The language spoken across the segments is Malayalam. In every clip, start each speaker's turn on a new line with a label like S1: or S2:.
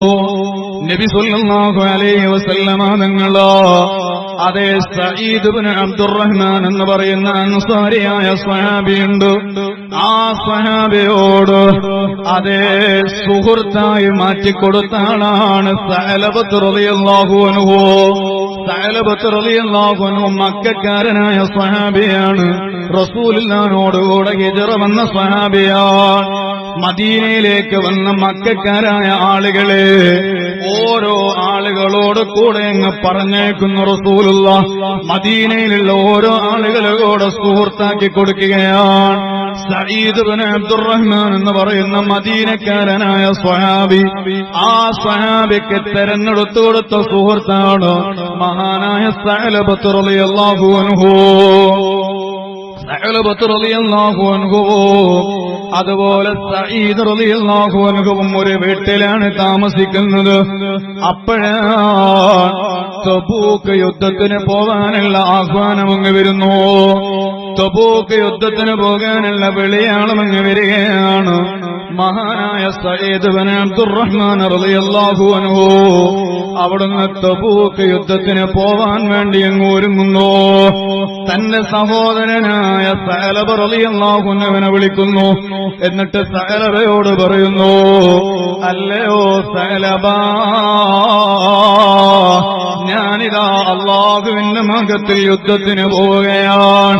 S1: നബി സല്ലല്ലാഹു അലൈഹി വസല്ലമ തങ്ങളോ അതേ സഈദ് ഇബ്നു അബ്ദുറഹ്മാൻ എന്ന് പറയുന്ന അൻസാരിയായ സ്വഹാബിയുണ്ട്. ആ സ്വഹാബിയോട് അതേ സുഹൃത്തായി മാറ്റിക്കൊടുത്ത ആളാണ് സഅലബത്ത് റളിയല്ലാഹു അൻഹു. സഅലബത്ത് റളിയല്ലാഹു അൻഹു മക്കക്കാരനായ സ്വഹാബിയാണ്. റസൂലുള്ളാഹിനോടുകൂടെ ഹിജ്റ വന്ന സ്വഹാബിയാണ്. മദീനയിലേക്ക് വന്ന മക്കക്കാരായ ആളുകളെ ഓരോ ആളുകളോട് കൂടെ അങ്ങ് പറഞ്ഞേക്കുന്നു റസൂലുള്ളാഹ്. മദീനയിലുള്ള ഓരോ ആളുകളോട് സുഹൃത്താക്കി കൊടുക്കുകയാണ്. സഈദ് ഇബ്നു അബ്ദുറഹ്മാൻ എന്ന് പറയുന്ന മദീനക്കാരനായ സ്വഹാബി. ആ സ്വഹാബിക്ക് തെരഞ്ഞെടുത്തു കൊടുത്ത സുഹൃത്താണ് മഹാനായ സഅലബത്ത് റളിയല്ലാഹു അൻഹു. സഅലബത്ത് റളിയല്ലാഹു അൻഹു അതുപോലെ സഈദ് റളിയല്ലാഹു അൻഹുവും ഒരു വീട്ടിലാണ് താമസിക്കുന്നത്. അപ്പോഴാണ് തബൂക്ക് യുദ്ധത്തിന് പോകാനുള്ള ആഹ്വാനം അങ്ങ് വരുന്നു. തബൂക്ക് യുദ്ധത്തിന് പോകാനുള്ള വിളിയാളം അങ്ങ് വരികയാണ്. മഹാനായ സഈദ് ഇബ്നു അബ്ദുറഹ്മാൻ റളിയല്ലാഹു അൻഹു അവിടുന്ന് തബൂക്ക് യുദ്ധത്തിന് പോവാൻ വേണ്ടി അങ്ങ് ഒരുങ്ങുന്നു. തന്റെ സഹോദരനായ സഅലബ റളിയല്ലാഹു അൻഹുവിനെ വിളിക്കുന്നു. എന്നിട്ട് സഅലബയോട് പറയുന്നു, അല്ലയോ സഅലബ, ഞാനിതാ അല്ലാഹുവിന്റെ മാർഗ്ഗത്തിൽ യുദ്ധത്തിന് പോവുകയാണ്.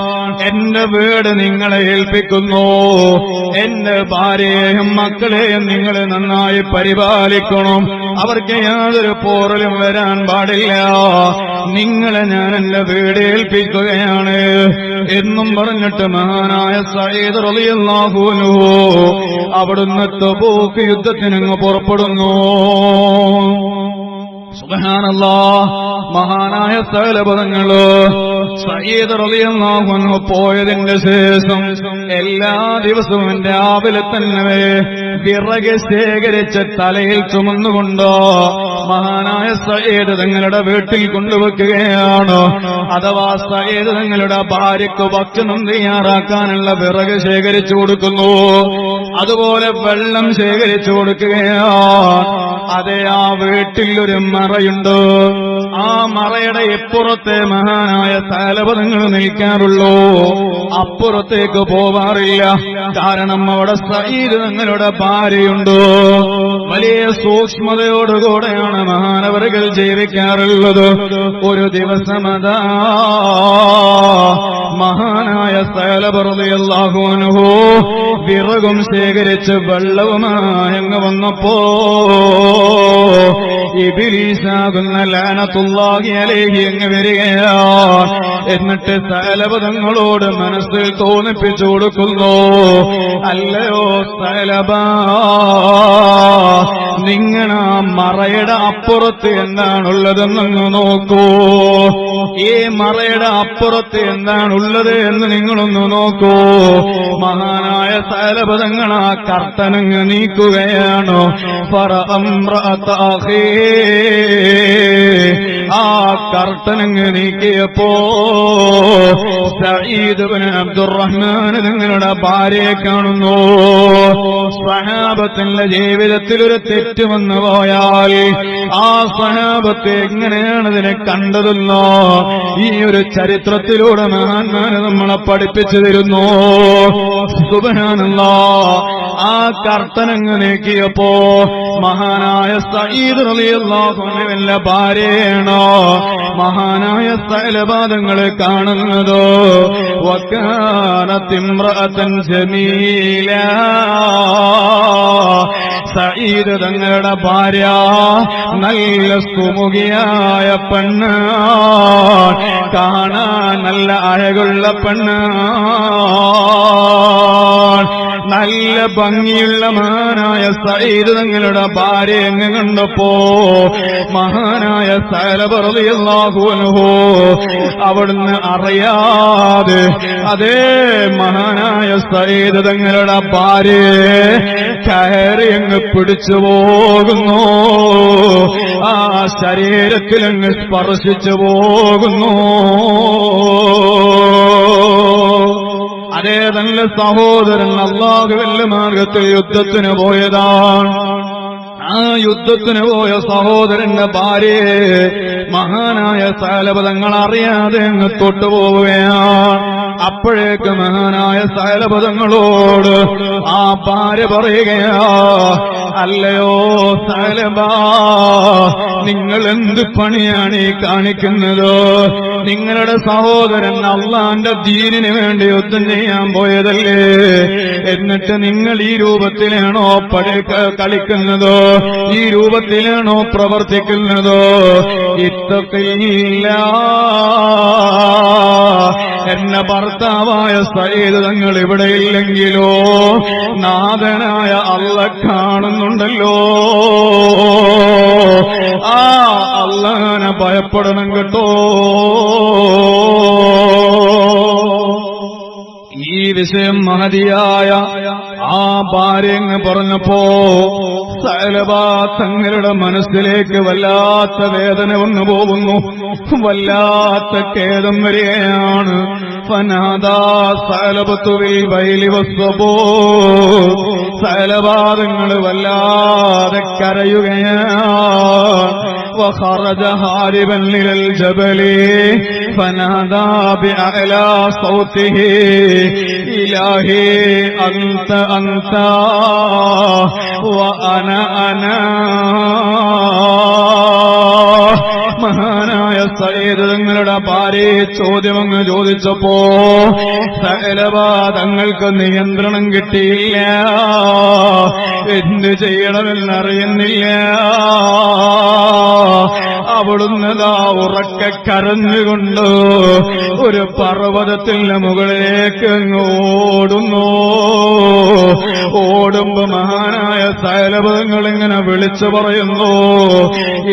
S1: എന്റെ വീട് നിങ്ങളെ ഏൽപ്പിക്കുന്നു. എന്റെ ഭാര്യയെയും മക്കളെയും നിങ്ങൾ നന്നായി പരിപാലിക്കണം. അവർക്ക് യാതൊരു പോറലും വരാൻ പാടില്ല. നിങ്ങളെ ഞാൻ എന്റെ വീട് ഏൽപ്പിക്കുകയാണ് എന്നും പറഞ്ഞിട്ട് മഹാനായ സഈദ് റളിയല്ലാഹു അൻഹു അവിടുന്ന് തബൂക്ക് യുദ്ധത്തിനങ്ങ് പുറപ്പെടുന്നു. സുബ്ഹാനല്ലാഹ്. മഹാനായ സഅലബ തങ്ങള് സഈദ് റളിയല്ലാഹു അൻഹു പോയതിന്റെ ശേഷം എല്ലാ ദിവസവും രാവിലെ തന്നെ വിറക് ശേഖരിച്ച് തലയിൽ ചുമന്നുകൊണ്ട് മഹാനായ സഈദ് തങ്ങളുടെ വീട്ടിൽ കൊണ്ടുവെക്കുകയാണ്. അഥവാ സഈദ് തങ്ങളുടെ ഭാര്യയ്ക്ക് ഭക്ഷണം തയ്യാറാക്കാനുള്ള വിറക് ശേഖരിച്ചു കൊടുക്കുന്നു. അതുപോലെ വെള്ളം ശേഖരിച്ചു കൊടുക്കുകയാണ്. അതെ, ആ വീട്ടിൽ ഒരു മറയുണ്ട്. ആ മറയുടെ ഇപ്പുറത്തെ മഹാനായ സഅലബ തങ്ങൾ നിൽക്കാറുള്ളൂ. അപ്പുറത്തേക്ക് പോവാറില്ല. കാരണം അവിടെ സഈദ് തങ്ങളുടെ ഭാര്യയുണ്ട്. വലിയ സൂക്ഷ്മതയോടുകൂടെയാണ് മഹാനവറുകൾ ജീവിക്കാറുള്ളത്. ഒരു ദിവസം അതാ മഹാനായ സഅലബ റളിയല്ലാഹു അൻഹു വിറകും ശേഖരിച്ച് വെള്ളവുമായി അങ്ങ് വന്നപ്പോ ഇബ്ലീസാകുന്ന ലഅനത്തുല്ലാഹി അലൈഹി അങ്ങ് വരികയാണ്. എന്നിട്ട് സഅലബ തങ്ങളോട് മനസ്സിൽ തോന്നിപ്പിച്ചു കൊടുക്കുന്നു, അല്ലയോ സഅലബ, നിങ്ങളാ മറയുടെ അപ്പുറത്ത് എന്താണുള്ളതെന്നങ്ങ് നോക്കൂ. ഈ മറയുടെ അപ്പുറത്ത് എന്താണുള്ളത് എന്ന് നിങ്ങളൊന്ന് നോക്കൂ. മഹാനായ സഅലബ തങ്ങൾ ആ കർട്ടനങ്ങ് നീക്കുകയാണ്. ആ കർട്ടനങ്ങ് നീക്കിയപ്പോ സഈദ് ഇബ്നു അബ്ദുറഹ്മാൻ നിങ്ങളുടെ ഭാര്യയെ കാണുന്നു. സ്വഹാബത്തിന്റെ ജീവിതത്തിൽ ഒരു തെറ്റ് വന്നു പോയാൽ ആ സ്വഹാബത്തെ എങ്ങനെയാണ് ഇതിനെ കണ്ടതെന്നോ ഈ ഒരു ചരിത്രത്തിലൂടെ മഹാന്മാരെ നമ്മളെ പഠിപ്പിച്ചു തരുന്നു. സുബ്ഹാനല്ലാഹ്. ആ കർട്ടനങ്ങ് നീക്കിയപ്പോ മഹാനായ സഈദ് റളിയല്ലാഹു അൻഹുവിന്റെ ഭാര്യയാണ് മഹാനായ സഅലബ തങ്ങളെ കാണുന്നത്. വകാനത് ഇംറഅതൻ ജമീല. സഈദ് തങ്ങളുടെ ഭാര്യ നല്ല സുമുഖിയായ പെണ്ണ്, കാണാൻ നല്ല അഴകുള്ള പെണ്ണ്, നല്ല ഭംഗിയുള്ള മഹാനായ സഈദ് തങ്ങളുടെ ഭാര്യ എങ്ങ് കണ്ടപ്പോ മഹാനായ സഅലബ റളിയല്ലാഹു അൻഹു അവിടുന്ന് അറിയാതെ അതേ മഹാനായ സഈദ് തങ്ങളുടെ ഭാര്യയെ കയറി അങ്ങ് പിടിച്ചു പോകുന്നു. ആ ശരീരത്തിൽ അങ്ങ് സ്പർശിച്ചു പോകുന്നു. അതേ തന്നെ സഹോദരൻ അല്ലാഹുവിന്റെ മാർഗ്ഗത്തിൽ യുദ്ധത്തിന് പോയതാണ്. ആ യുദ്ധത്തിന് പോയ സഹോദരന്റെ ഭാര്യയെ മഹാനായ സഅലബ തങ്ങൾ അറിയാതെ അങ്ങ് തൊട്ടുപോവുകയാണ്. അപ്പോഴേക്ക് മഹാനായ സഅലബ തങ്ങളോട് ആ ഭാര്യ പറയുകയാ, അല്ലയോ സഅലബ, നിങ്ങൾ എന്ത് പണിയാണ് ഈ കാണിക്കുന്നത്? നിങ്ങളുടെ സഹോദരൻ അള്ളാന്റെ ദീനിന് വേണ്ടി യുദ്ധം ചെയ്യാൻ പോയതല്ലേ, എന്നിട്ട് നിങ്ങൾ ഈ രൂപത്തിലാണോ കളിക്കുന്നത്? ഈ രൂപത്തിലാണോ പ്രവർത്തിക്കുന്നത്? ഇത്തഖില്ല, എന്നെ ഭർത്താവായ സയ്യിദ് തങ്ങൾ ഇവിടെയില്ലെങ്കിലോ നാഥനായ അല്ലാഹ് കാണുന്നുണ്ടല്ലോ, ആ അല്ലാഹനെ ഭയപ്പെടണം കേട്ടോ. ഈ വിഷയം മഹതിയായ ആ ഭാര്യ എന്ന് പറഞ്ഞപ്പോ സഅലബ തങ്ങളുടെ മനസ്സിലേക്ക് വല്ലാത്ത വേദന വന്നു പോകുന്നു, വല്ലാത്ത ഖേദം വരികയാണ്. ഫനാദാ സഅലബതു ബിൽ വൈലി വസ്സബൂ, സഅലബ തങ്ങൾ വല്ലാതെ കരയുകയാണ്. وخرج هاربا إلى الجبل فنادى بأعلى صوته إلهي أنت أنت وأنا أنا. മഹാനായ സയ്യിദ് തങ്ങളുടെ ഭാര്യയെ ചോദ്യമങ്ങ് ചോദിച്ചപ്പോ സഅലബ തങ്ങൾക്ക് നിയന്ത്രണം കിട്ടിയില്ല, എന്ത് ചെയ്യണമെന്നറിയുന്നില്ല. അവിടുന്ന് ഉറക്കെ കരഞ്ഞുകൊണ്ട് ഒരു പർവ്വതത്തിന് മുകളിലേക്ക് അങ്ങ് ഓടുന്നു. ഓടുമ്പോ മഹാനായ സഅലബ തങ്ങൾ ഇങ്ങനെ വിളിച്ചു പറയുന്നു,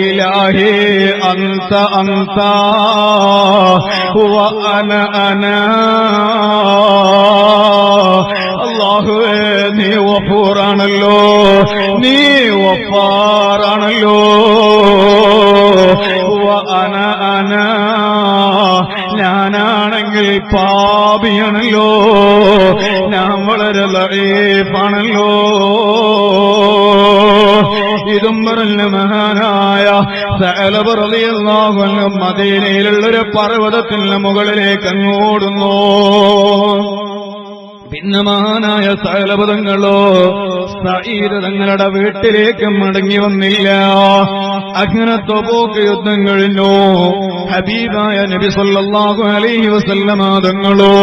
S1: ഇലാഹി അന്ത അന്ത വഅന അന. അല്ലാഹുവേ, നീ ഗഫൂറാണല്ലോ, നീ ഗഫാറാണല്ലോ. വഅന അന, ഞാനാണെങ്കിൽ പാപിയാണല്ലോ, ഞാൻ വളരെ ലഈഫാണല്ലോ. ഇതും പറഞ്ഞ മഹാനായ സഅലബ റളിയല്ലാഹു അൻഹു മദീനയിലുള്ളൊരു പർവ്വതത്തിന് മുകളിലേക്ക് അങ്ങോടുന്നു. പിന്നെ മഹാനായ സഅലബ തങ്ങളോ സഈദ് തങ്ങളുടെ വീട്ടിലേക്ക് മടങ്ങി വന്നില്ല. അങ്ങനെ തബൂക്ക് യുദ്ധം കഴിഞ്ഞു. ഹബീബായ നബി സല്ലല്ലാഹു അലൈഹി വസല്ലമ തങ്ങളോ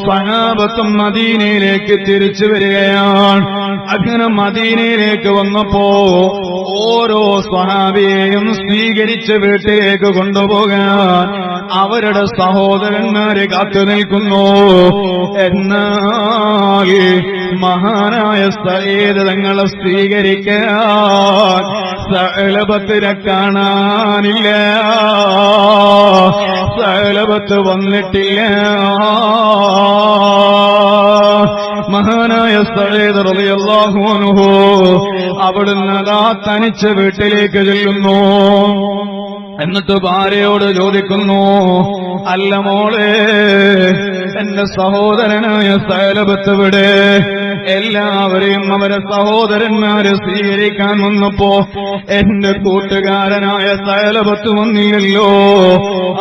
S1: സ്വഹാബത്തും മദീനയിലേക്ക് തിരിച്ചു വരികയാണ്. അങ്ങനെ മദീനയിലേക്ക് വന്നപ്പോ ഓരോ സ്വഹാബിയെയും സ്വീകരിച്ച് വീട്ടിലേക്ക് കൊണ്ടുപോകാൻ അവരുടെ സഹോദരന്മാരെ കാത്തു നിൽക്കുന്നു. എന്നാൽ മഹാനായ സയ്യിദ് തങ്ങളെ സ്വീകരിക്കാൻ സഅലബത്തിനെ കാണാനില്ല, സഅലബത്ത് വന്നിട്ടില്ല. മഹാനായ സഈദ് റളിയല്ലാഹു അൻഹു അവിടുന്ന് തനിച്ച് വീട്ടിലേക്ക് ചെല്ലുന്നു. എന്നിട്ട് ഭാര്യയോട് ചോദിക്കുന്നു, അല്ല മോളെ, എന്റെ സഹോദരനായ സഅലബത്ത് ഇവിടെ? എല്ലാവരെയും അവരെ സഹോദരന്മാരെ സ്വീകരിക്കാൻ വന്നപ്പോ എന്റെ കൂട്ടുകാരനായ സഅലബത്ത് വന്നില്ലല്ലോ,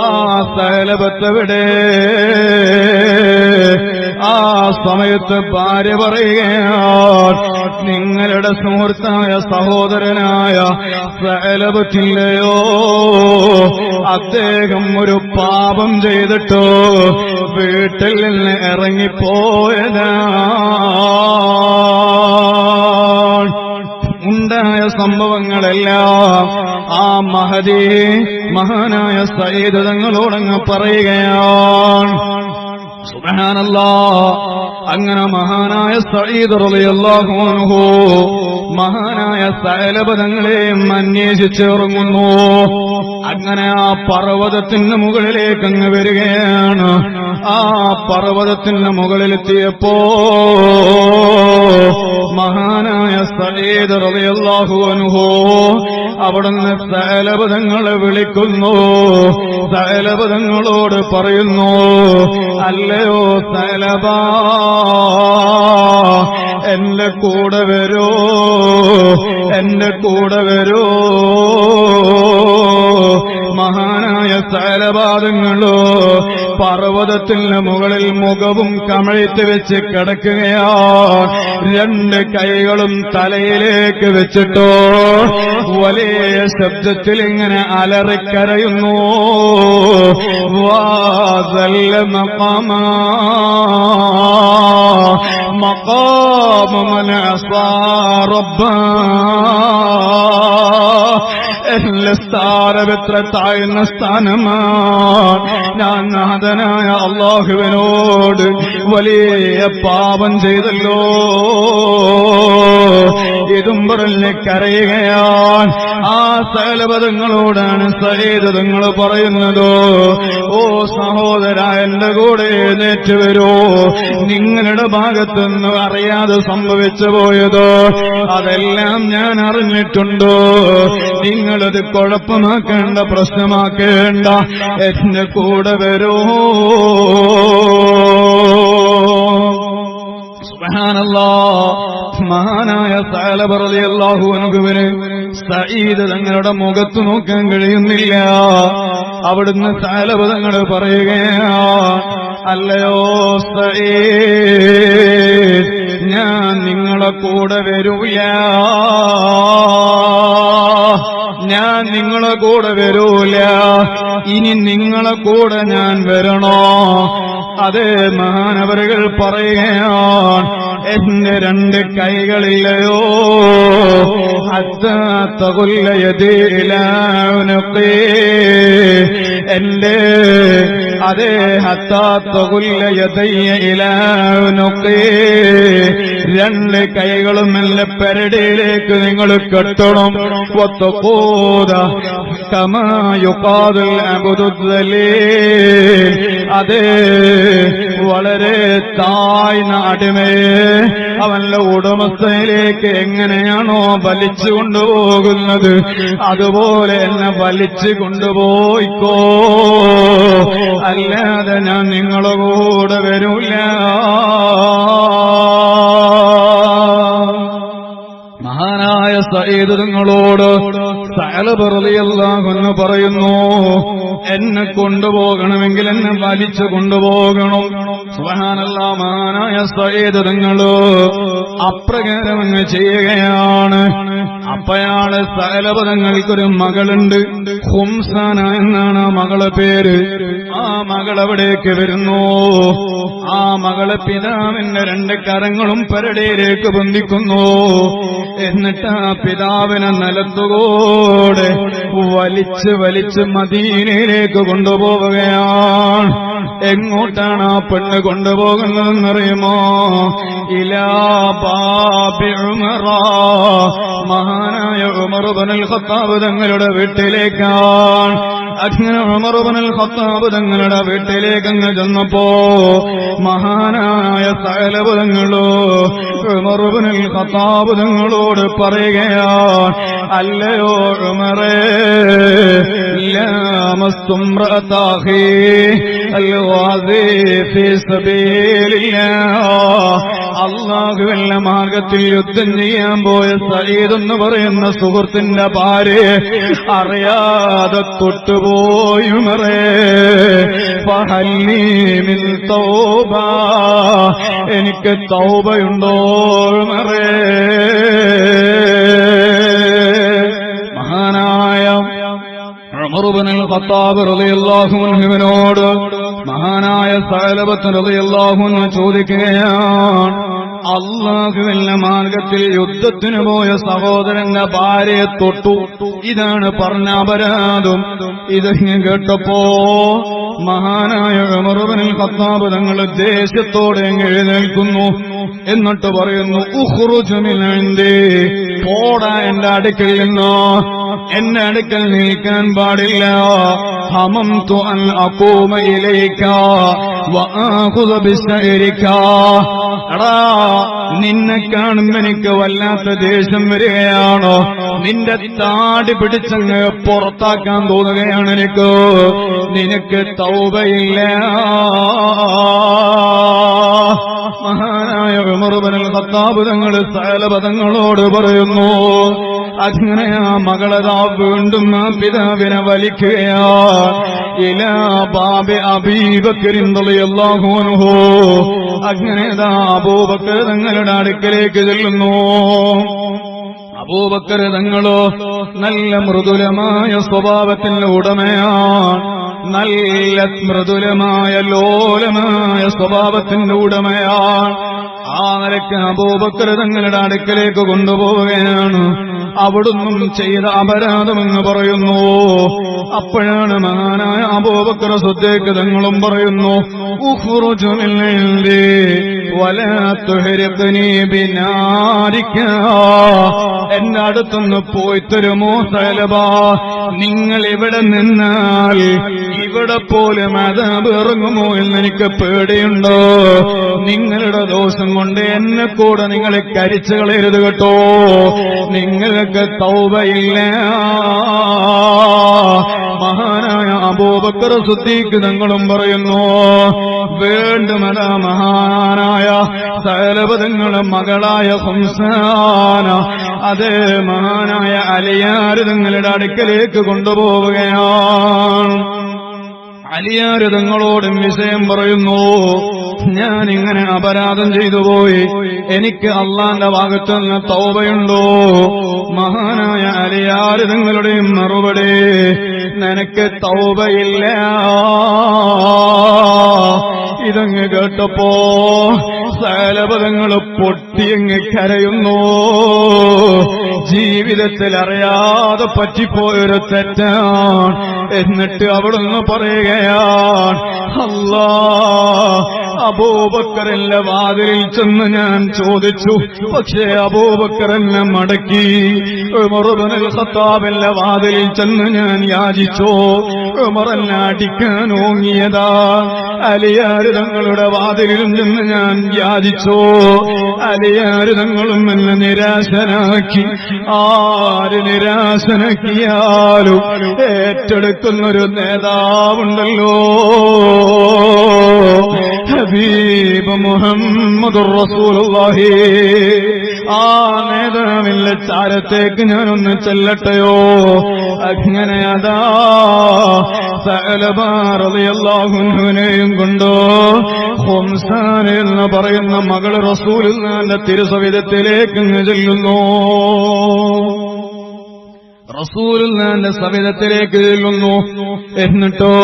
S1: ആ സഅലബത്ത് ഇവിടെ? ആ സമയത്ത് ഭാര്യ പറയുകയാണ്, നിങ്ങളുടെ സുഹൃത്തായ സഹോദരനായ സഅലബത്തില്ലയോ, അദ്ദേഹം ഒരു പാപം ചെയ്തിട്ടോ വീട്ടിൽ നിന്ന് ഇറങ്ങിപ്പോയതാ. ഉണ്ടായ സംഭവങ്ങളെല്ലാം ആ മഹദി മഹാനായ സയ്യിദ് തങ്ങളോടങ്ങ് പറയുകയാണ്. സുബ്ഹാനല്ലാഹ്. അങ്ങനെ മഹാനായ സഈദ് റളിയല്ലാഹു അൻഹു മഹാനായ സഅലബ തങ്ങളെയും അന്വേഷിച്ചിറങ്ങുന്നു. അങ്ങനെ ആ പർവ്വതത്തിന് മുകളിലേക്ക് അങ്ങ് വരികയാണ്. ആ പർവ്വതത്തിന് മുകളിലെത്തിയപ്പോ മഹാനായ സഈദ് റളിയല്ലാഹു അൻഹു അവിടുന്ന് സഅലബ തങ്ങളെ വിളിക്കുന്നു. സഅലബ തങ്ങളോട് പറയുന്നു, അല്ലയോ സഅലബ, എന്റെ കൂടെ വരൂ, എന്റെ കൂടെ വരൂ. മഹാനായ സഅലബാദുങ്ങളോ പർവ്വതത്തിന് മുകളിൽ മുഖവും കമഴ്ത്തി വെച്ച് കിടക്കുകയാണ്. രണ്ട് കൈകളും തലയിലേക്ക് വെച്ചിട്ടോ വലിയ ശബ്ദത്തിൽ ഇങ്ങനെ അലറിക്കരയുന്നു. വാസല്ല മഖാമാ മഖാമ മൻ അസാ റബ്ബാ. എന്റെ സ്ഥാനം എത്ര താഴ്ന്ന സ്ഥാനമാണ്. ഞാൻ നാഥനായ അല്ലാഹുവിനോട് വലിയ പാപം ചെയ്തല്ലോ. ഇതും പറഞ്ഞ് കരയുകയാണ്. ആ സഅലബതങ്ങളോടാണ് സഈദ് തങ്ങൾ പറയുന്നത്, ഓ സഹോദര, എന്റെ കൂടെ എഴുന്നേറ്റ് വരൂ. നിങ്ങളുടെ ഭാഗത്തുനിന്ന് അറിയാതെ സംഭവിച്ചു പോയത് അതെല്ലാം ഞാൻ അറിഞ്ഞിട്ടുണ്ട്. നിങ്ങളത് കുഴപ്പമാക്കേണ്ട, പ്രശ്നമാക്കേണ്ട. എന്റെ കൂടെ വരൂ. സുബ്ഹാനല്ലാഹ്. മഹാനായ സഅലബ റളിയല്ലാഹു അൻഹുവിന് സഈദ് തങ്ങളുടെ മുഖത്ത് നോക്കാൻ കഴിയുന്നില്ല. അവിടുന്ന് സഅലബ തങ്ങൾ പറയുകയാണ്, അല്ലയോ സഈദ്, ഞാൻ നിങ്ങളെ കൂടെ വരൂല, ഞാൻ നിങ്ങളെ കൂടെ വരൂല. ഇനി നിങ്ങളെ കൂടെ ഞാൻ വരണോ? അതേ മഹാനവറുകൾ പറയുകയാണ്, എന്റെ രണ്ട് കൈകളില്ലയോ എന്റെ അതേ രണ്ട് കൈകളും എന്റെ പെരടിയിലേക്ക് നിങ്ങൾ കെട്ടണം. അതേ വളരെ താഴ്ന്ന അടിമയെ അവന്റെ ഉടമസ്ഥയിലേക്ക് എങ്ങനെയാണോ വലിച്ചു കൊണ്ടുപോകുന്നത് അതുപോലെ എന്നെ വലിച്ചു കൊണ്ടുപോയിക്കോ, അല്ലാതെ ഞാൻ നിങ്ങളുടെ കൂടെ വരൂല. മഹാനായ സഈദ് തങ്ങളോട് സഅലബ റളിയല്ലാഹു അൻഹു പറയുന്നു, എന്നെ കൊണ്ടുപോകണമെങ്കിൽ എന്നെ വലിച്ചു കൊണ്ടുപോകണം. സുബ്ഹാനല്ലാഹ്. മഹാനായ സഈദ് തങ്ങള് അപ്രകാരം അങ്ങ് ചെയ്യുകയാണ്. അപ്പയാണ് സഅലബ തങ്ങൾക്കൊരു മകളുണ്ട്, ഖുംസാന എന്നാണ് ആ മകളെ പേര്. ആ മകൾ അവിടേക്ക് വരുന്നു. ആ മകളെ പിതാവിന്റെ രണ്ട് കരങ്ങളും പെരടിയിലേക്ക് ബന്ധിക്കുന്നു. എന്നിട്ട് ആ പിതാവിനെ നിലത്തുകൂടെ വലിച്ച് വലിച്ച് മദീനയിലേക്ക് കൊണ്ടുപോവുകയാണ്. എങ്ങോട്ടാണ് ആ പെണ്ണ് കൊണ്ടുപോകുന്നതെന്നറിയുമോ? ഇലാ ബാബി ഉമറ, മഹാനായ ഉമർ ഇബ്നുൽ ഖത്താബ് തങ്ങളുടെ വീട്ടിലേക്കാണ്. അങ്ങനെ ഉമർ ഇബ്നുൽ ഖത്താബ് തങ്ങളുടെ വീട്ടിലേക്ക് അങ്ങ് ചെന്നപ്പോ മഹാനായ സഅലബ തങ്ങളോ ഉമർ ഇബ്നുൽ ഖത്താബ് തങ്ങളോട് പറയുകയാണ്, അല്ലയോ ഉമറേ, ലമസ്തും റഅതാഹി അൽവാദി ഫീ സബീലില്ലാഹ്. അല്ലാഹുവിന്റെ മാർഗത്തിൽ യുദ്ധം ചെയ്യാൻ പോയ സഈദ് എന്ന് പറയുന്ന സുഹൃത്തിന്റെ ഭാര്യയെ അറിയാതെ തൊട്ടുപോയി ഉമറേ. ഫഹല്ലി മിൻ തൗബ, എനിക്ക് തൗബയുണ്ടോ ഉമറേ? മഹാനായ ഉമർ ഇബ്നുൽ ഖത്താബ് റളിയല്ലാഹു അൻഹുവിനോട് മഹാനായ സഅലബ റളിയല്ലാഹു അൻഹു ചോദിക്കുകയാണ്, അല്ലാഹുവിന്റെ മാർഗത്തിൽ യുദ്ധത്തിന് പോയ സഹോദരന്റെ ഭാര്യയെ തൊട്ടു, ഇതാണ് പറഞ്ഞ അപരാധം. ഇത് കേട്ടപ്പോ മഹാനായ ഉമർ ഇബ്നുൽ ഖത്താബ് തങ്ങൾ ദേഷ്യത്തോടെ എഴുന്നേൽക്കുന്നു. എന്നിട്ട് പറയുന്നു, ഉഖ്റുജ് മിൻ ഇൻദി, പോടാ എന്റെ അടുക്കൽ നിന്ന്, എന്റെ അടുക്കൽ നിൽക്കാൻ പാടില്ല. ഹമംതു അൻ അഖൂമ ഇലൈക വആഖുദ ബിസൈരിക. എടാ, നിന്നെ കാണുമ്പോ എനിക്ക് വല്ലാത്ത ദേഷ്യം വരികയാണോ? നിന്റെ താടി പിടിച്ചങ്ങ് പുറത്താക്കാൻ തോന്നുകയാണ് എനിക്ക്. നിനക്ക് തൗബയില്ല. മഹാനായ ഉമർ ഇബ്നുൽ ഖത്താബ് തങ്ങൾ സഅലബ തങ്ങളോട് പറയുന്നു, അങ്ങനെ ആ മകളതാ വീണ്ടും ആ പിതാവിനെ വലിക്കുകയാ. ഇലാ ബാബി അബീബക്കർ റളിയല്ലാഹു അൻഹു. അങ്ങനെ അബൂബക്കർ തങ്ങളുടെ അടുക്കലേക്ക് ചെല്ലുന്നു. അബൂബക്കർ തങ്ങളോ നല്ല മൃദുലമായ സ്വഭാവത്തിന്റെ ഉടമയാണ്, നല്ല മൃദുലമായ ലോലമായ സ്വഭാവത്തിന്റെ ഉടമയാണ്. ആ നിലയ്ക്ക് അബൂബക്കർ തങ്ങളുടെ അടുക്കലേക്ക് കൊണ്ടുപോവുകയാണ്. അവിടുന്ന് ചെയ്ത അപരാധമെന്ന് പറയുന്നു. അപ്പോഴാണ് മഹാനായ അബൂബക്കർ സിദ്ദീഖ് തങ്ങളും പറയുന്നു, ഉഖ്റുജു മിൻ ഇൻദി വലാ തുഹ്രിഖ്നി ബിനാരിക. എന്റെ അടുത്തൊന്ന് പോയി തരുമോ സഅലബ? നിങ്ങൾ ഇവിടെ നിന്നാൽ ഇവിടെ പോലും അദാബ് ഇറങ്ങുമോ എന്നെനിക്ക് പേടിയുണ്ടോ. നിങ്ങളുടെ ദോഷം കൊണ്ട് എന്നെ കൂടെ നിങ്ങൾ കരിച്ചു കളയരുത് കേട്ടോ. നിങ്ങൾക്ക് തൗബയില്ല. മഹാനായ അബൂബക്കർ സിദ്ദീഖ് തങ്ങളും പറയുന്നു, വീണ്ടും അതാ മഹാനായ സഅലബ തങ്ങളുടെ മകളായ ഹംസാന അതേ മഹാനായ അലിയാർ തങ്ങളുടെ അടുക്കലേക്ക് കൊണ്ടുപോവുകയാണ്. അലിയാർ തങ്ങളോടും വിഷയം പറയുന്നു, ഞാൻ ഇങ്ങനെ അപരാധം ചെയ്തു പോയി, എനിക്ക് അള്ളാന്റെ ഭാഗത്ത് നിന്ന് തൗബയുണ്ടോ? മഹാനായ അലിയാർ തങ്ങളുടെയും മറുപടി, നിനക്ക് തൗബയില്ല. ഇതങ്ങ് കേട്ടപ്പോ സഅലബ തങ്ങൾ പൊട്ടിയങ്ങ് കരയുന്നു. ജീവിതത്തിൽ അറിയാതെ പറ്റിപ്പോയൊരു തെറ്റാണ്. എന്നിട്ട് അവിടുന്ന് പറയുകയാണ്, അല്ലാ, അബൂബക്കറിന്റെ വാതിലിൽ ചെന്ന് ഞാൻ ചോദിച്ചു, പക്ഷേ അബൂബക്കർ എന്നെ മടക്കി. ഉമർ ഇബ്നുൽ ഖത്താബിന്റെ വാതിലിൽ ചെന്ന് ഞാൻ യാചിച്ചു, ഉമർ എന്നെ അടിക്കാൻ ഓങ്ങിയതാ. അലിയാർ തങ്ങളുടെ വാതിലിലും ചെന്ന് ഞാൻ യാചിച്ചു, അലിയാർ തങ്ങളും എന്നെ നിരാശനാക്കി. ആര് നിരാശനാക്കിയാലും ഏറ്റെടുക്കുന്നൊരു നേതാവുണ്ടല്ലോ, ഹബീബ് മുഹമ്മദുർ റസൂലുള്ളാഹി. ആ നേതാവിന്റെ ചാരത്തേക്ക് ഞാനൊന്ന് ചെല്ലട്ടെയോ? അങ്ങനെ അതാ സഅലബ റളിയല്ലാഹു അൻഹുവിനെയും കൊണ്ടോ ഹംസാന എന്ന് പറയുന്ന മകൾ റസൂലുള്ളാഹിന്റെ തിരുസവിധത്തിലേക്ക് ചെല്ലുന്നു. റസൂലുള്ളാഹിന്റെ സവിധത്തിലേക്ക് ചെല്ലുന്നു. എന്നിട്ടോ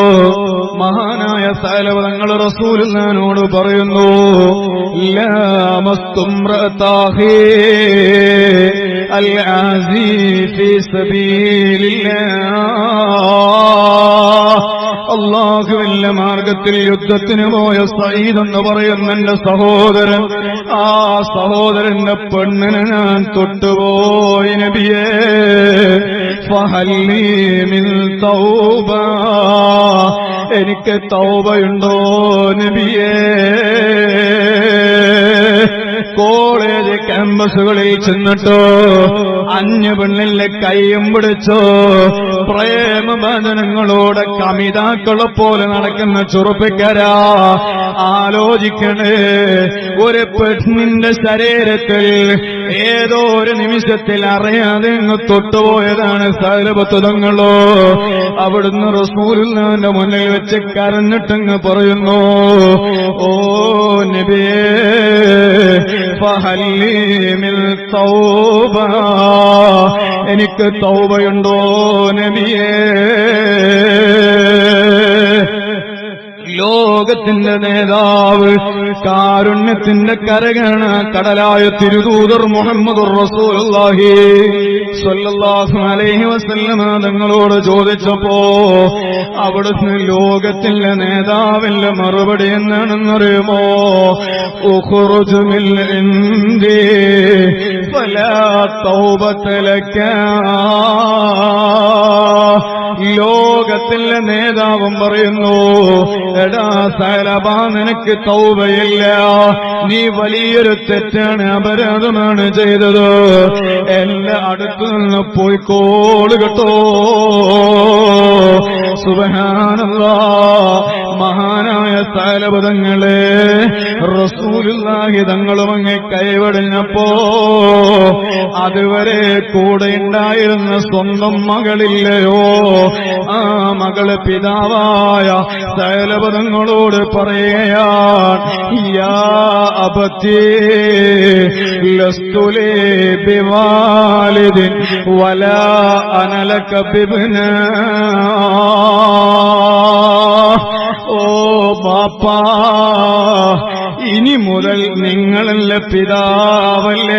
S1: മഹാനായ സഅലബ തങ്ങൾ റസൂലുള്ളാഹിനോട് പറയുന്നു, ലാ മസ്തുംറതാഹി അൽ-ആസി ഫീ സബീലില്ലാഹ്. അല്ലാഹുവിന്റെ മാർഗത്തിൽ യുദ്ധത്തിന് പോയ സഈദ് എന്ന് പറയുന്ന എന്റെ സഹോദരൻ, ആ സഹോദരന്റെ പെണ്ണിനെ ഞാൻ തൊട്ടുപോയി നബിയേ. ഫഹല്ലി മിൻ തൗബ, എനിക്ക് തൗബയുണ്ടോ നബിയേ? കോളേജ് ക്യാമ്പസുകളിൽ ചെന്നിട്ടോ അന്യ പെണ്ണിലെ കൈയും പിടിച്ചോ പ്രേമബന്ധനങ്ങളോടെ കമിതാക്കളെ പോലെ നടക്കുന്ന ചെറുപ്പക്കാരാ, ആലോചിക്കണേ. ഒരു പെണ്ണിന്റെ ശരീരത്തിൽ ഏതോ ഒരു നിമിഷത്തിൽ അറിയാതെ അങ്ങ് തൊട്ടുപോയതാണ് സഅലബത്ത് തങ്ങളോ. അവിടുന്ന് റസൂലുള്ളാഹിന്റെ മുന്നിൽ വെച്ച് കരഞ്ഞിട്ടങ്ങ് പറയുന്നു, ഓ നബിയേ, ഫഹല്ലി മിൻ തൗബ, എനിക്ക് തൗബയുണ്ടോ നബിയേ? ലോകത്തിന്റെ നേതാവ്, കാരുണ്യത്തിന്റെ കരകണ കടലായ തിരുദൂതർ മുഹമ്മദുർ റസൂലുള്ളാഹി സ്വല്ലല്ലാഹു അലൈഹി വസല്ലമ തങ്ങളോട് ചോദിച്ചപ്പോ അവിടുന്ന് ലോകത്തിന്റെ നേതാവിന്റെ മറുപടി എന്താണെന്നറിയുമോ? ഉഖ്റുജ് മിൻ ഇൻദി ഫലാ തൗബത ലക. ലോകത്തിലെ നേതാവും പറയുന്നു, എടാ സഅലബ, നിനക്ക് തൗബയില്ല, നീ വലിയൊരു തെറ്റാണ്, അപരാധമാണ് ചെയ്തത്, എന്റെ അടുത്ത് നിന്ന് പോയിക്കോള് കേട്ടോ. സുബ്ഹാനല്ലാഹ്. മഹാനായ സഅലബതങ്ങളെ റസൂലുള്ളാഹി തങ്ങളും അങ്ങ് കൈവടിഞ്ഞപ്പോ അതുവരെ കൂടെ ഉണ്ടായിരുന്ന സ്വന്തം മകളില്ലയോ, ആ മകള് പിതാവായ സഅലബതങ്ങളോട് പറയുകയാണ്, യാ അബത്തി ലസ്തു ലീ ബിവാലിദിൻ വലാ അന ലക ബിബ്നാ. ഓ ബാപ്പാ, ഇനി മുതൽ നിങ്ങളല്ല പിതാവല്ല,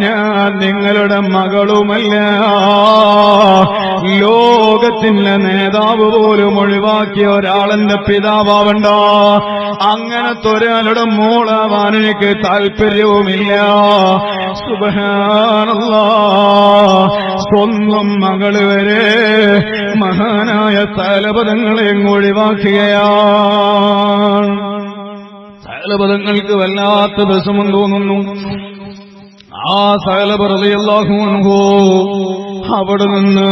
S1: ഞാൻ നിങ്ങളുടെ മകളുമല്ല. ലോകത്തിന്റെ നേതാവ് പോലും ഒഴിവാക്കിയ ഒരാളെന്റെ പിതാവണ്ട. അങ്ങനത്തെ ഒരാളുടെ മോളാവാൻ എനിക്ക് താല്പര്യവുമില്ല. സുബ്ഹാനല്ലാഹ്, സ്വന്തം മകള് വരെ മഹാനായ സഅലബതങ്ങളെ ഒഴിവാക്കുകയാണ്. സഅലബതങ്ങൾക്ക് വല്ലാത്ത വിഷമം തോന്നുന്നു. ആ സഅലബ റളിയല്ലാഹു അൻഹു അവിടെ നിന്ന്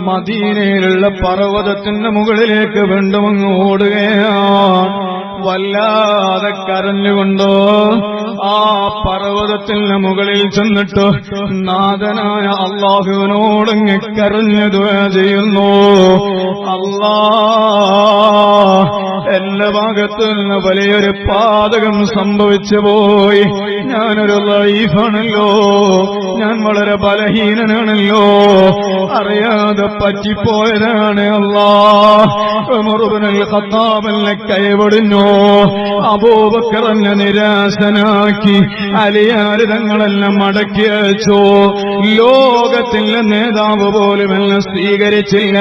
S1: മദീനയിലുള്ള പർവ്വതത്തിന്റെ മുകളിലേക്ക് വീണ്ടും ഓടുകയാണ്. വല്ലാതെ കരഞ്ഞുകൊണ്ട് ആ പർവ്വതത്തിന് മുകളിൽ ചെന്നിട്ട് നാഥനായ അല്ലാഹുവിനോടങ്ങ് കരഞ്ഞു ദുആ ചെയ്യുന്നു. അല്ലാഹ്, എന്റെ ഭാഗത്ത് നിന്ന് വലിയൊരു പാതകം സംഭവിച്ചു പോയി. ഞാനൊരു ലൈഫാണല്ലോ, ഞാൻ വളരെ ബലഹീനനാണല്ലോ, അറിയാതെ പറ്റിപ്പോയതാണ്. അല്ലാഹ്, ഉമർ ഇബ്നുൽ ഖത്താബിനെ കൈവടിഞ്ഞു, അബൂബക്കറിനെ നിരാശനാക്കി, അലിയാര് തങ്ങളെല്ലാം മടക്കി അയച്ചു. ലോകത്തിന്റെ നേതാവ് പോലും എന്നെ സ്വീകരിച്ചില്ല.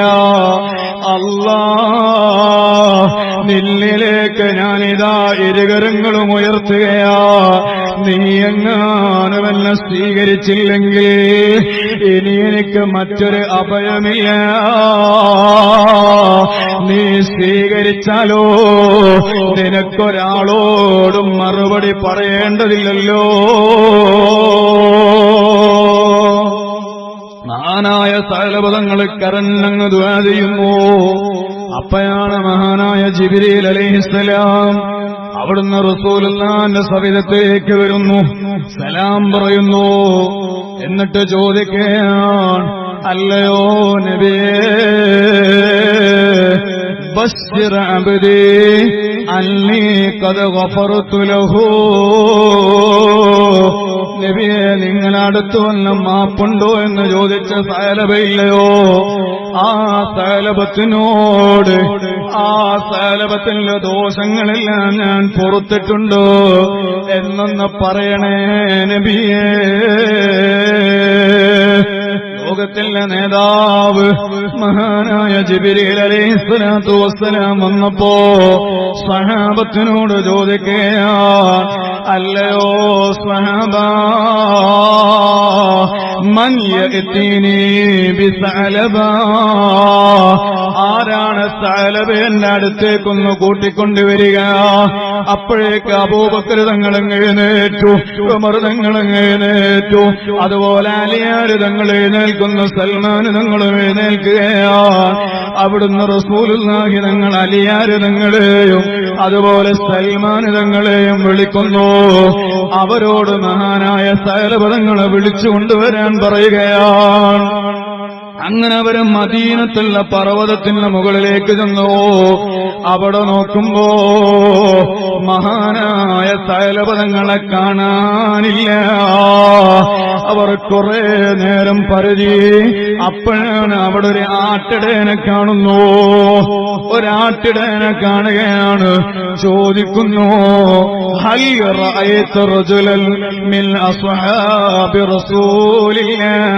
S1: അല്ലാഹ്, നിന്നിലേക്ക് ഞാനിതാ ഇരുകരങ്ങളും ഉയർത്തുകയാ. നീ എങ്ങാനും എന്നെ സ്വീകരിച്ചില്ലെങ്കിൽ ഇനി എനിക്ക് മറ്റൊരു അഭയമില്ല. നീ സ്വീകരിച്ചാലോ നിനക്കൊരാളോടും മറുപടി പറയേണ്ടതില്ലല്ലോ. മഹാനായ സഅലബതങ്ങൾ കരഞ്ഞങ്ങ് ദുആ ചെയ്യുന്നു. അപ്പയാണ് മഹാനായ ജിബ്രീൽ അലൈഹിസ്സലാം അവിടുന്ന് റസൂലുള്ളാഹിന്റെ സവിധത്തിലേക്ക് വരുന്നു, സലാം പറയുന്നു. എന്നിട്ട് ചോദിക്കുകയാണ്, അല്ലയോ നബിയേ, ബശ്ശിർ അബ്ദി അന്നീ ഖദ് ഗഫർതു ലഹു. നബിയെ, നിങ്ങളടുത്ത് വന്ന മാപ്പുണ്ടോ എന്ന് ചോദിച്ച സഅലബയില്ലയോ, ആ സഅലബത്തിനോട് ആ സഅലബത്തിന്റെ ദോഷങ്ങളെല്ലാം ഞാൻ പൊറുത്തിട്ടുണ്ടോ എന്നൊന്ന് പറയണേ നബിയേ. ലോകത്തിന്റെ നേതാവ് മഹാനായ ജിബ്രീൽ അലൈഹിസ്സലാത്തു വസ്സലാം വന്നപ്പോ സ്വഹാബത്തിനോട് ചോദിക്കുകയാണ്, അല്ലയോ സ്വഹാബാ, മൻ യഅ്തീനി ബിസഅലബാ, ആരാണ് സഅലബന്റെ അടുത്തേക്കൊന്ന് കൂട്ടിക്കൊണ്ടുവരിക. അപ്പോഴേക്ക് അബൂബക്കർ തങ്ങളങ്ങ് എഴുന്നേറ്റു, ഉമർ തങ്ങളങ്ങ് എഴുന്നേറ്റു, അതുപോലെ അലിയാര് തങ്ങൾ എഴുന്നേൽക്കുന്നു, സൽമാൻ തങ്ങളും എഴുന്നേൽക്കുകയാണ്. അവിടുന്ന് റസൂലുള്ളാഹി തങ്ങൾ അലിയാര് തങ്ങളെയും അതുപോലെ സൽമാൻ തങ്ങളെയും വിളിക്കുന്നു. അവരോട് മഹാനായ സഅലബ തങ്ങളെ വിളിച്ചുകൊണ്ടുവരാൻ പറയുകയാണ്. അങ്ങനെ അവര് മദീനത്തുള്ള പർവ്വതത്തിന്റെ മുകളിലേക്ക് ചെന്നു. അവിടെ നോക്കുമ്പോ മഹാനായ സഅലബ തങ്ങളെ കാണാനില്ല. അവർ കുറെ നേരം പരതി. അപ്പോഴാണ് അവിടെ ഒരു ആട്ടിടയനെ കാണുന്നു. ഒരാട്ടിടയനെ കാണുകയാണ്. ചോദിക്കുന്നു, ഹൽ റഅയ്ത റജുലൻ മിൻ അസ്ഹാബി റസൂലില്ലാഹ്,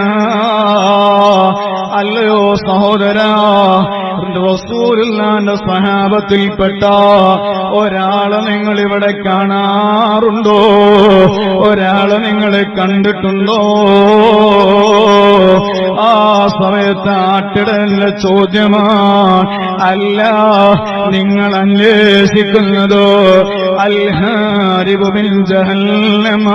S1: അല്ലയോ സഹോദരാ, റസൂലുള്ളാഹിന്റെ സ്വഹാബത്തിൽപ്പെട്ട ഒരാളെ നിങ്ങൾ ഇവിടെ കാണാറുണ്ടോ? ഒരാളെ നിങ്ങൾ കണ്ടിട്ടുണ്ടോ? ആ സമയത്ത് ആട്ടിടന്റെ ചോദ്യമാണ്, അല്ല, നിങ്ങൾ അന്വേഷിക്കുന്നതോ അൽഹാരിബു മിൻ ജഹന്നമ,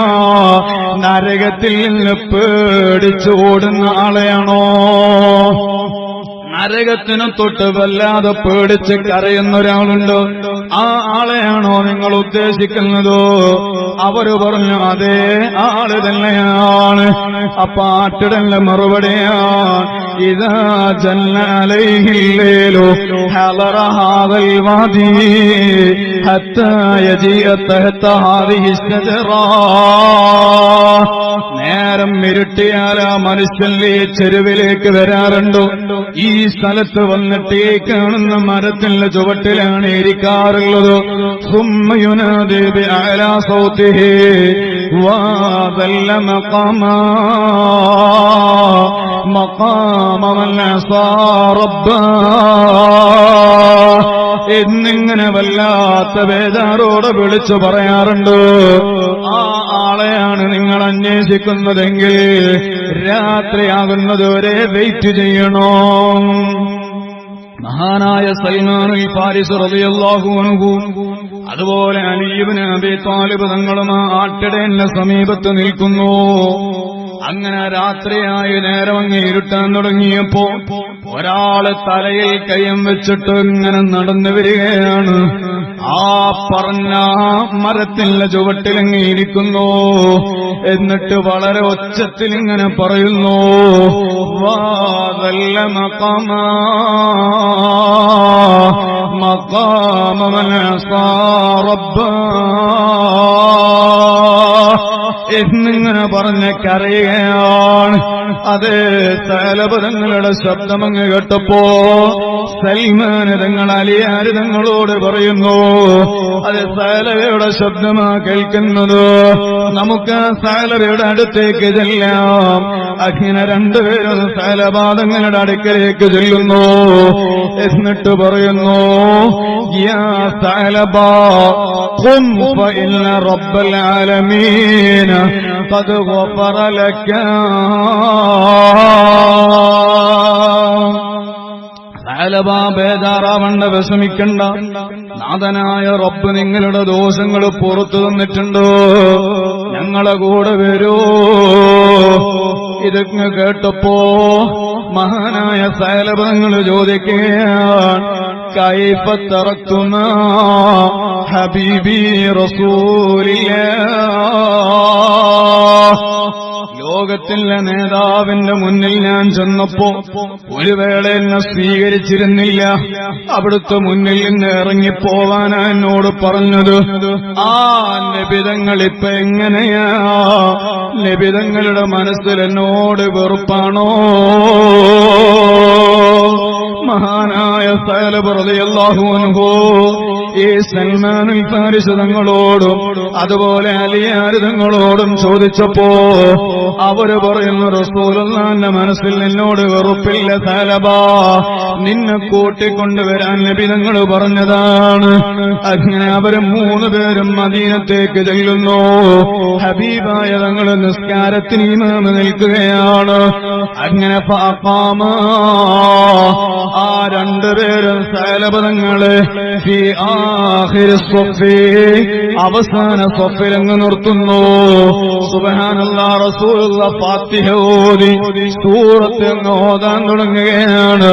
S1: നരകത്തിൽ നിന്ന് പേടിച്ചോടുന്ന ആളെയാണോ? നരകത്തിനെ തൊട്ട് വല്ലാതെ പേടിച്ച് കരയുന്ന ഒരാളുണ്ട്. ആ ആളെയാണോ നിങ്ങൾ ഉദ്ദേശിക്കുന്നതോ? അവര് പറഞ്ഞു അതേ ആള് തന്നെയാണ്. അപ്പൊ ആട്ടിടലിന്റെ മറുപടിയാണ് ഇദാ ജന്ന അലൈഹിൽ ലൈലു ഹളറ ഹാദൽ വാദി ഹത്താ യജിഅ തഹത ഹാദിഹി ശജറ. നേരം ഇരുട്ടിയാൽ ആ മനുഷ്യൻ ഈ ചെരുവിലേക്ക് വരാറുണ്ട്. ഈ സ്ഥലത്ത് വന്നിട്ട് ഈ കാണുന്ന മരത്തിന്റെ ചുവട്ടിലാണ് ഇരിക്കാറുള്ളത്. സുമ്മ യുനാദി ബിഅലാ സൗതിഹി വദല്ല മഖാമാ മഖാമ മൻ അസാ റബ്ബാ. എന്നിങ്ങനെ വല്ലാത്ത ബേജാറോടെ വിളിച്ചു പറയാറുണ്ട്. ആ ആളെയാണ് നിങ്ങൾ അന്വേഷിക്കുന്നതെങ്കിൽ രാത്രിയാകുന്നതുവരെ വെയിറ്റ് ചെയ്യണോ? മഹാനായ സൽമാനുൽ ഫാരിസ് റളിയല്ലാഹു അൻഹു അതുപോലെ അലി ഇബ്നു അബീ ത്വാലിബ് തങ്ങളും ആ ആട്ടിടയന്റെ സമീപത്ത് നിൽക്കുന്നു. അങ്ങനെ രാത്രിയായി നേരമങ്ങ് ഇരുട്ടാൻ തുടങ്ങിയപ്പോ ഒരാള് തലയിൽ കയ്യം വെച്ചിട്ട് ഇങ്ങനെ നടന്നു വരികയാണ്. ആ പറഞ്ഞ മരത്തിന്റെ ചുവട്ടിലങ്ങ് ഇരിക്കുന്നു. എന്നിട്ട് വളരെ ഒച്ചത്തിൽ ഇങ്ങനെ പറയുന്നു വാദല്ല മഖാമാ മഖാമ മൻ അസാ റബ്ബാ എന്നിങ്ങനെ പറഞ്ഞ് കരയുകയാണ്. അതേ സലഭതങ്ങളുടെ ശബ്ദമങ്ങ് കേട്ടപ്പോ സൽമാൻ തങ്ങൾ അലിയാര് തങ്ങളോട് പറയുന്നു അത് സലഭയുടെ ശബ്ദമാ കേൾക്കുന്നത്, നമുക്ക് സലഭയുടെ അടുത്തേക്ക് ചെല്ലാം. അങ്ങനെ രണ്ടുപേരും സലഭാതങ്ങളുടെ അടുക്കലേക്ക് ചെല്ലുന്നു. എന്നിട്ട് പറയുന്നു യാ സലബാ ഖും ഫഇന്ന റബ്ബൽ ആലമീൻ ഖദ് ഗഫറ ലക. സലബ ബേജാറാവണ്ട, വിഷമിക്കണ്ട. നാഥനായ റബ്ബ് നിങ്ങളുടെ ദോഷങ്ങൾ പുറത്തു തന്നിട്ടുണ്ടോ, ഞങ്ങളെ കൂടെ വരൂ. ഇതൊക്കെ കേട്ടപ്പോ മഹാനായ സലബ തങ്ങൾ ചോദിക്കുകയാണ് കൈഫ തറക്തുമാ ഹബീബി റസൂലില്ലാഹ്. ലോകത്തിലെ നേതാവിന്റെ മുന്നിൽ ഞാൻ ചെന്നപ്പോ ഒരു വേള എന്നെ സ്വീകരിച്ചിരുന്നില്ല. അവിടുത്തെ മുന്നിൽ നിന്ന് ഇറങ്ങിപ്പോവാനാ എന്നോട് പറഞ്ഞത്. ആ നബിതങ്ങൾ ഇപ്പൊ എങ്ങനെയാ? നബിതങ്ങളുടെ മനസ്സിൽ എന്നോട് വെറുപ്പാണോ? മഹാനായ സലബ് റളിയല്ലാഹു അൻഹു ഈ സൽമാനുൽ ഫാരിസ് തങ്ങളോടും അതുപോലെ അലിയാർ തങ്ങളോടും ചോദിച്ചപ്പോ അവര് പറയുന്നു റസൂലുള്ളാഹിന്റെ മനസ്സിൽ നിന്നോട് വെറുപ്പില്ല സലബ, നിന്നെ കൂട്ടിക്കൊണ്ടുവരാൻ നബി തങ്ങൾ പറഞ്ഞതാണ്. അങ്ങനെ അവര് മൂന്നുപേരും മദീനത്തേക്ക് ചെല്ലുന്നു. ഹബീബായ തങ്ങൾ നിസ്കാരത്തിന് ഇമാമ് നിൽക്കുകയാണ്. അങ്ങനെ ഫഅഖാമ ആ രണ്ടുപേരും സലബ തങ്ങളെ ഫീ ആഖിരി സ്വഫി അവസാന സ്വഫിലങ്ങ് നിർത്തുന്നു. സുബ്ഹാനല്ലാഹ്. റസൂലുള്ളാഹ് ഫാത്തിഹ ഓതി സൂറത്ത് അങ്ങ് ഓതാൻ തുടങ്ങുകയാണ്.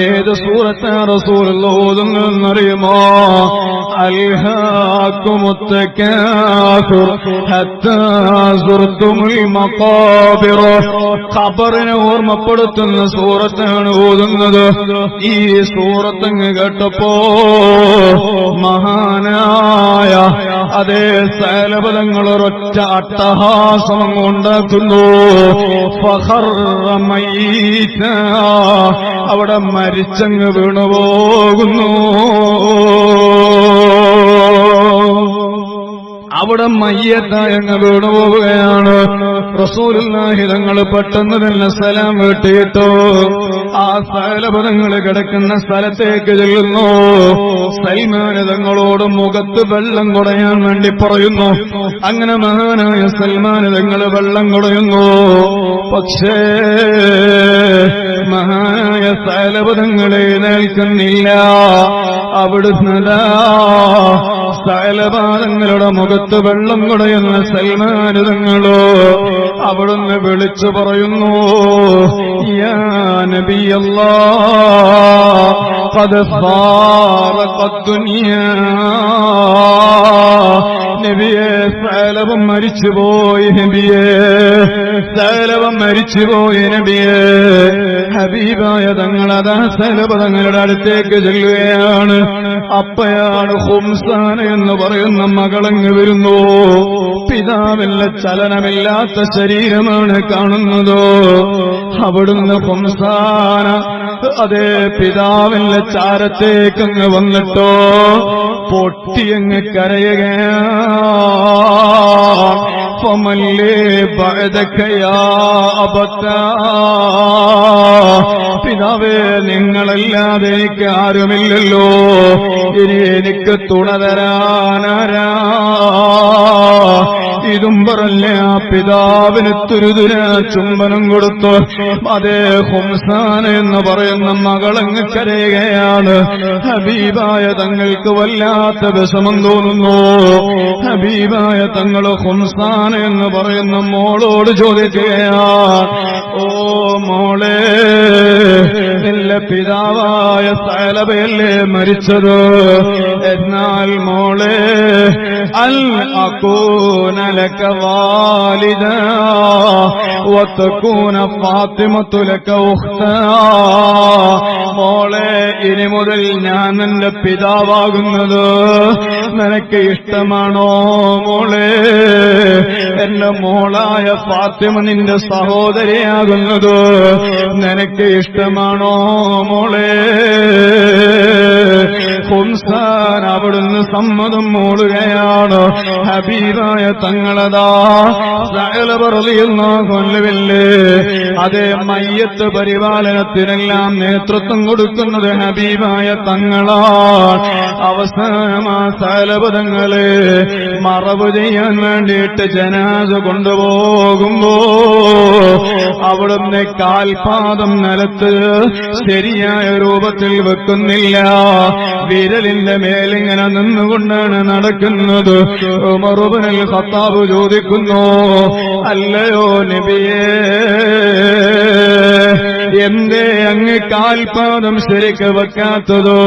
S1: ഏത് സൂറത്താ റസൂലുള്ളാഹ് ഓതുന്നതെന്നറിയുമോ? അൽഹാകുമുത് തകാസുർ ഹത്താ സുർതുമുൽ മഖാബിർ. ഖബറിനെ ഓർമ്മപ്പെടുത്തുന്ന സൂറത്താണ് ഓതുന്നത്. ഈ സൂറത്തങ്ങ് കേട്ടപ്പോ മഹാനായ അതേ സലബതങ്ങൾ ഒരൊറ്റ അട്ടഹാസം ഉണ്ടാക്കുന്നു. അവിടെ മരിച്ചങ്ങ് വീണുപോകുന്നു. അവിടെ മയ്യത്തായങ്ങ് വീണുപോവുകയാണ്. റസൂലുള്ളാഹി തങ്ങൾ പെട്ടെന്ന് തന്നെ സലാം വീട്ടിയിട്ടു ആ സലബതങ്ങൾ കിടക്കുന്ന സ്ഥലത്തേക്ക് ചെല്ലുന്നു. സൽമാൻ തങ്ങളോട് മുഖത്ത് വെള്ളം കുടയാൻ വേണ്ടി പറയുന്നു. അങ്ങനെ മഹാനായ സൽമാൻ തങ്ങൾ വെള്ളം കുടയുന്നു. പക്ഷേ മഹാനായ സലബതങ്ങൾ എഴുന്നേൽക്കുന്നില്ല. അവിടുന്ന് സലബാതങ്ങളുടെ മുഖത്ത് വെള്ളം കുടയുന്ന സൽമാൻ തങ്ങളോ അവിടുന്ന് വിളിച്ചു പറയുന്നു യാ നബിയല്ലാഹ് قد فارق الدنيا നബിയെ സലബം മരിച്ചുപോയി നബിയെ സലബം മരിച്ചുപോയി നബിയെ ഹബീബായ തങ്ങളതാ സലബ തങ്ങളുടെ അടുത്തേക്ക് ചെല്ലുകയാണ്. അപ്പയാണ് ഹുംസാന എന്ന് പറയുന്ന മകളങ്ങ് വരുന്നു. പിതാവില്ല ചലനമില്ലാത്ത ശരീരമാണ് കാണുന്നത്. അവിടുന്ന് ഹുംസാന അതേ പിതാവില്ല ചാരത്തേക്കങ്ങ് വന്നിട്ടോ പൊട്ടിയങ്ങ് കരയുകയാണ്. ഫമല്ലേ ബഅദകയാ അബത്താ, പിതാവേ നിങ്ങളല്ലാതെ എനിക്ക് ആരുമില്ലല്ലോ, ഇനി എനിക്ക് തുണ തരാനാരാ? ഇതും പറഞ്ഞ ആ പിതാവിന് തുരുതുര ചുംബനം കൊടുത്തു. അതേ ഹുംസാന എന്ന് പറയുന്ന മകളങ്ങ് കരയുകയാണ്. ഹബീബായ തങ്ങൾക്ക് വല്ലാത്ത വിഷമം തോന്നുന്നു. ഹബീബായ തങ്ങൾ ഹുംസാന എന്ന് പറയുന്ന മോളോട് ചോദിക്കുകയാണ്, ഓ മോളെ, നിന്റെ പിതാവായ സലബയല്ലേ മരിച്ചത്? എന്നാൽ മോളെ, അൽ അകൂന ലക വാലിദ വതകൂന ഫാത്തിമത്തു ലക ഉഖ്താ, മോളെ ഇനി മുതൽ ഞാൻ നിന്റെ പിതാവാകുന്നത് നിനക്ക് ഇഷ്ടമാണോ മോളെ? എന്റെ മോളായ ഫാത്തിമ നിന്റെ സഹോദരിയാകുന്നത് നിനക്ക് ഇഷ്ടമാണോ മോളെ? ഹുംസാൻ അവിടുന്ന് സമ്മതം മൂളുകയാണ്. ഹബീബായ തങ്ങളതാ സഅലബ റളിയല്ലാഹു അൻഹുവില്ലേ അതേ മയ്യത്ത് പരിപാലനത്തിനെല്ലാം നേതൃത്വം കൊടുക്കുന്നത് ഹബീബായ തങ്ങളാണ്. അവസാനമാ സഅലബ തങ്ങളെ മറവ് ചെയ്യാൻ വേണ്ടിയിട്ട് ജനാസ കൊണ്ടുപോകുമ്പോ അവിടുന്ന് കാൽപാദം നിലത്ത് ശരിയായ രൂപത്തിൽ വെക്കുന്നില്ല. വിരലിന്റെ മേലിങ്ങനെ നിന്നുകൊണ്ടാണ് നടക്കുന്നത്. ഉമർ ഇബ്നുൽ ഖത്താബ് ചോദിക്കുന്നു, അല്ലയോ നബിയേ, എന്തേ അങ്ങ് കാൽപാദം ശരിക്ക് വെക്കാത്തതോ?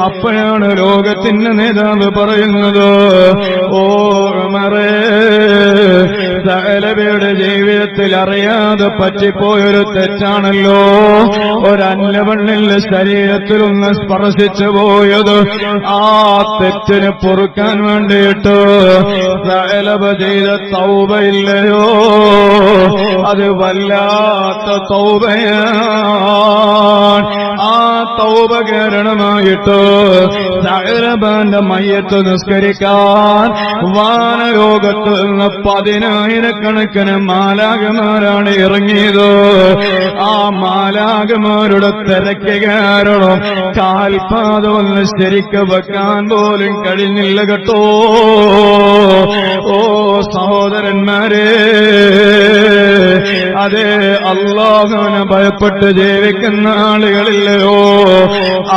S1: അപ്പോഴാണ് ലോകത്തിന്റെ നേതാവ് പറയുന്നത്, ഓ ഉമറേ, സഅലബയുടെ ജീവിതത്തിൽ അറിയാതെ പറ്റിപ്പോയൊരു തെറ്റാണല്ലോ ഒരന്നവണ്ണിന്റെ ശരീരത്തിലൊന്ന് സ്പർശിച്ചു പോയത്. ആ തെറ്റിന് പൊറുക്കാൻ വേണ്ടിയിട്ട് സഅലബ ചെയ്ത തൗബയില്ലയോ, അത് വല്ലാത്ത തൗബയാണ്. ആ തൗബ കാരണമായിട്ട് സഅലബന്റെ മയ്യത്ത് നിസ്കരിക്കാൻ വാനലോകത്ത് നിന്ന് 10,000 മാലാഖമാരാണ് ഇറങ്ങിയത്. ആ മാലാഖമാരുടെ തിരക്ക് കാരണം കാൽപാദമൊന്ന് ശരിക്ക് വെക്കാൻ പോലും കഴിഞ്ഞില്ല കേട്ടോ. ഓ സഹോദരന്മാരെ, അതേ അല്ലാഹുവിനെ ഭയപ്പെട്ട് ജീവിക്കുന്ന ആളുകളില്ലയോ,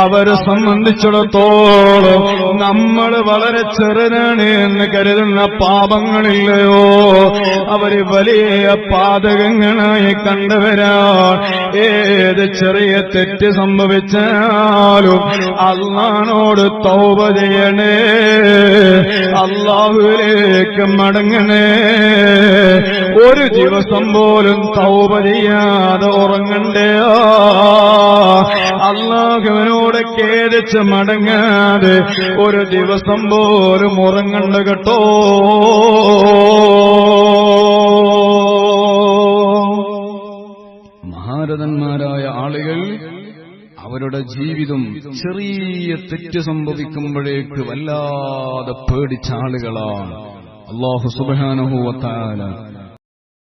S1: അവരെ സംബന്ധിച്ചിടത്തോളം നമ്മൾ വളരെ ചെറുതാണ് എന്ന് കരുതുന്ന പാപങ്ങളില്ലയോ, അവര് വലിയ പാതകങ്ങളായി കണ്ടവരാണ്. ഏത് ചെറിയ തെറ്റ് സംഭവിച്ചാലും അല്ലാഹുവോട് തൗബ ചെയ്യണേ, അല്ലാഹുവിലേക്ക് മടങ്ങണേ. ഒരു ദിവസം പോലും തൗബ ചെയ്യാതെ ഉറങ്ങണ്ടയോ, അല്ലാഹുവിനോട് ഖേദിച്ച് മടങ്ങാതെ ഒരു ദിവസം പോലും ഉറങ്ങണ്ട കേട്ടോ. മഹാരഥന്മാരായ ആളുകൾ അവരുടെ ജീവിതം ചെറിയ തെറ്റ് സംഭവിക്കുമ്പോഴേക്ക് വല്ലാതെ പേടിച്ച ആളുകളാണ്. അല്ലാഹു സുബ്ഹാനഹു വ തആല